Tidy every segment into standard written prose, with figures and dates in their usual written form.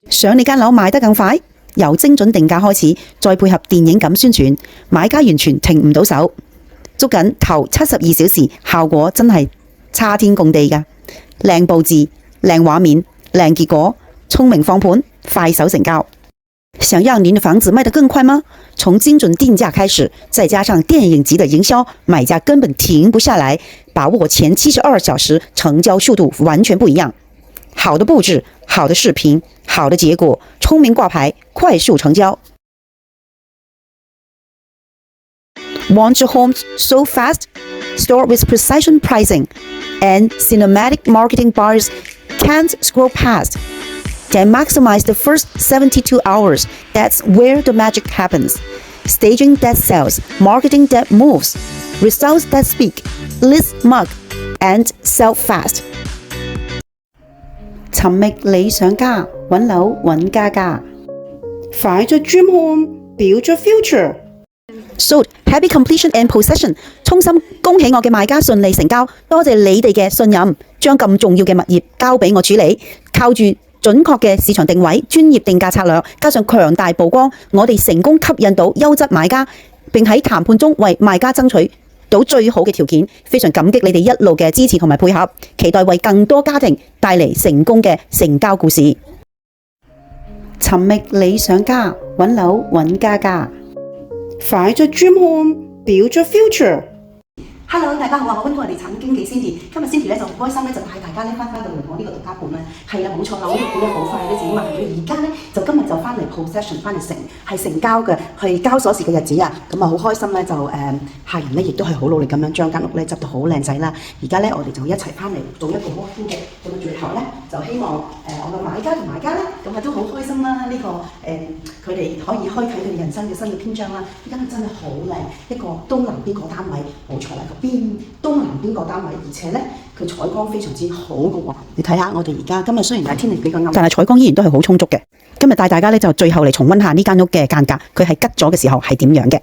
想你間樓賣得更快，由精準定價開始，再配合電影感宣傳，買家完全停唔到手。捉緊頭72小時，效果真係差天共地㗎。靚佈置、靚畫面、靚結果，聰明放盤，快手成交。想讓您的房子賣得更快嗎？從精準定價開始，再加上電影級的營銷，買家根本停不下來，把握前72小時，成交速度完全不一樣。好的佈置，好的視頻，好的結果，聰明掛牌，快速成交。Want your homes so fast? Store with precision pricing and cinematic marketing bars can't scroll past. Then maximize the first 72 hours. That's where the magic happens. Staging that sells, marketing that moves, results that speak, list mug, and sell fast. 尋覓理想家，揾樓揾家家。快咗 dream home，build your future。Sold happy completion and possession， 衷心恭喜我嘅賣家順利成交，多謝你哋嘅信任，將咁重要嘅物業交俾我處理，靠住準確嘅市場定位、專業定價策略，加上強大曝光，我哋成功吸引到優質買家，並喺談判中為賣家爭取到最好嘅條件。非常感激你哋一路嘅支持同埋配合，期待為更多家庭帶嚟成功嘅成交故事。尋覓理想家，揾樓揾家家。快咗 dream home，build your future。Hello， 大家好啊！我溫哥地產經紀 Cindy， 今日 Cindy 就好開心就帶大家翻到嚟我呢個獨家盤啦。係啦，冇錯啦，我呢個盤好快都自己賣咗，而家今日就翻嚟 possession 翻嚟成交嘅，係交鎖匙嘅日子啊！咁好開心客人亦都係好努力咁樣將間屋執到好靚仔啦。而家我哋就一齊翻嚟做一個 walk-in 嘅，咁最後就希望我嘅買家同賣家都好開心啦！呢佢哋可以開啟佢哋人生嘅新嘅篇章啦！而家真係好靚，一個東南邊個單位，冇錯啦，東南邊個單位，而且佢採光非常之好嘅喎。你睇下我哋而家今日雖然天氣比較暗，但係採光依然都係好充足嘅。今日帶大家就最後嚟重溫下呢間屋嘅間隔，佢係吉咗嘅時候係點樣嘅。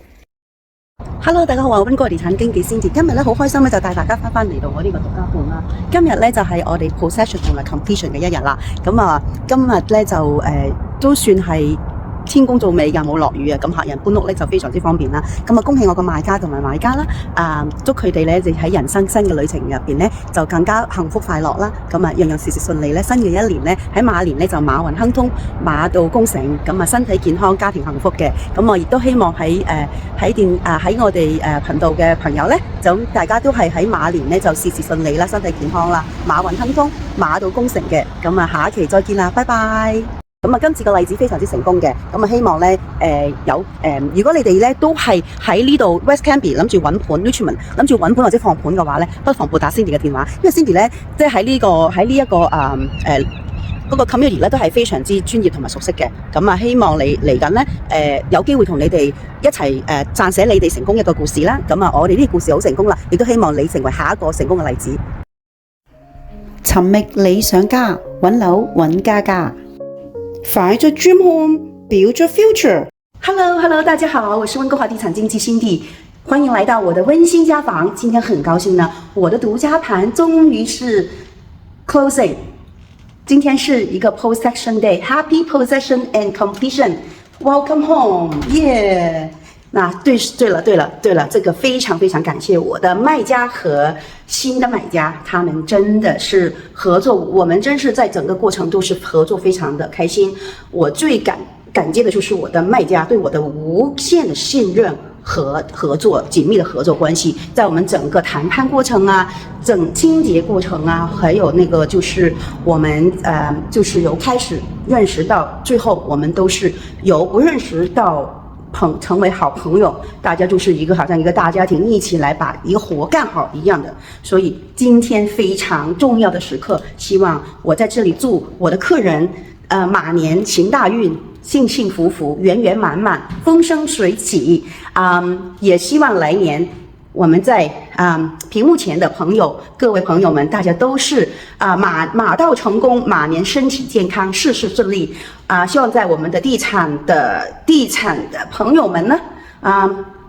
Hello， 大家好，我係溫哥地產經紀 Cindy， 今日好開心就帶大家翻嚟到我呢個獨家盤啦。今日就係我哋 possession 同埋 completion 嘅一日啦。咁今日都算係天公造美㗎，冇落雨啊，咁客人搬屋就非常之方便啦。咁恭喜我個賣家同埋買家啦，祝佢哋就喺人生新嘅旅程入邊就更加幸福快樂啦。咁樣樣事事順利新嘅一年喺馬年就馬運亨通，馬到功成，咁身體健康，家庭幸福嘅。咁我亦都希望喺我哋頻道嘅朋友就大家都係喺馬年就事事順利啦，身體健康啦，馬運亨通，馬到功成嘅。咁下一期再見啦，拜拜。今次個例子非常之成功嘅，希望如果你哋都係喺呢度 West Canby 諗住揾盤 Richmond 諗住揾盤或者放盤嘅話不妨撥打 Cindy 嘅電話，因為 Cindy 即係喺嗰個 community 都係非常之專業同埋熟悉嘅。希望你嚟緊有機會同你哋一齊撰寫你哋成功一個故事啦。我哋呢個故事好成功啦，亦都希望你成為下一個成功嘅例子。尋覓理想家，揾樓揾家家。快咗 dream home，build your future。Hello， 大家好，我是溫哥華地產經紀 Cindy， 歡迎來到我的溫馨家房。今天很高興呢，我的獨家盤終於是 closing。今天是一個 possession day，Happy possession and completion。Welcome home， 對了，這個非常非常感謝我的賣家和新的買家，他們真的是合作，我們真是在整個過程都是合作非常的開心。我最感激的就是我的賣家對我的無限的信任和合作，緊密的合作關係，在我們整個談判過程啊，整清潔過程啊，還有就是我們就是由開始認識到最後，我們都是由不認識到成為好朋友，大家就是好像一個大家庭，一起來把一個活幹好一樣的。所以今天非常重要的時刻，希望我在這裡祝我的客人馬年行大運，幸幸福福，圓圓滿滿，風生水起。也希望來年我們在屏幕前的朋友，各位朋友們，大家都是馬到成功，馬年身體健康，事事順利。希望在我們的地產的朋友們呢，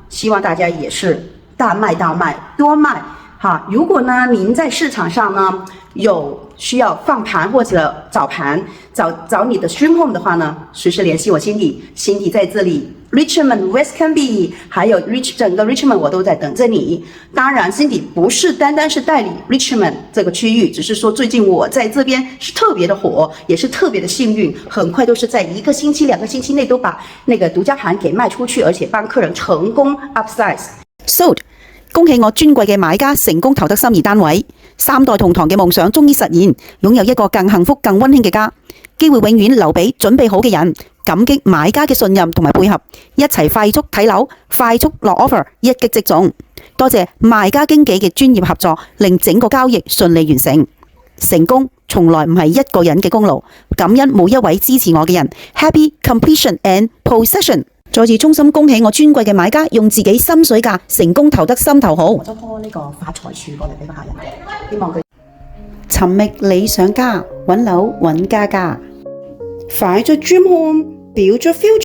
希望大家也是大賣大賣，多賣哈。如果呢您在市場上呢有需要放盘或者找盘，找你的 Stream Home 的话呢，随时联系我 Cindy 在这里 ，Richmond、West Canby， 还有整个 Richmond 我都在等着你。当然 ，Cindy 不是单单是代理 Richmond 这个区域，只是说最近我在这边是特别的火，也是特别的幸运，很快都是在1个星期、2个星期内都把那个独家盘給賣出去，而且幫客人成功 upsize。Sold， 恭喜我尊貴嘅買家成功投得心儀單位，3代同堂嘅夢想終於實現，擁有一個更幸福、更溫馨嘅家。機會永遠留俾準備好嘅人，感激買家嘅信任同埋配合，一齊快速睇樓、快速落 offer， 一擊即中。多謝賣家經紀嘅專業合作，令整個交易順利完成。成功從來唔係一個人嘅功勞，感恩每一位支持我嘅人。Happy completion and possession。再次衷心恭喜我尊貴嘅買家用自己心水價成功投得心頭好。我就拖呢個發財樹過嚟俾個客人，希望佢尋覓理想家，揾樓揾家家。快咗 Dream Home，build your future。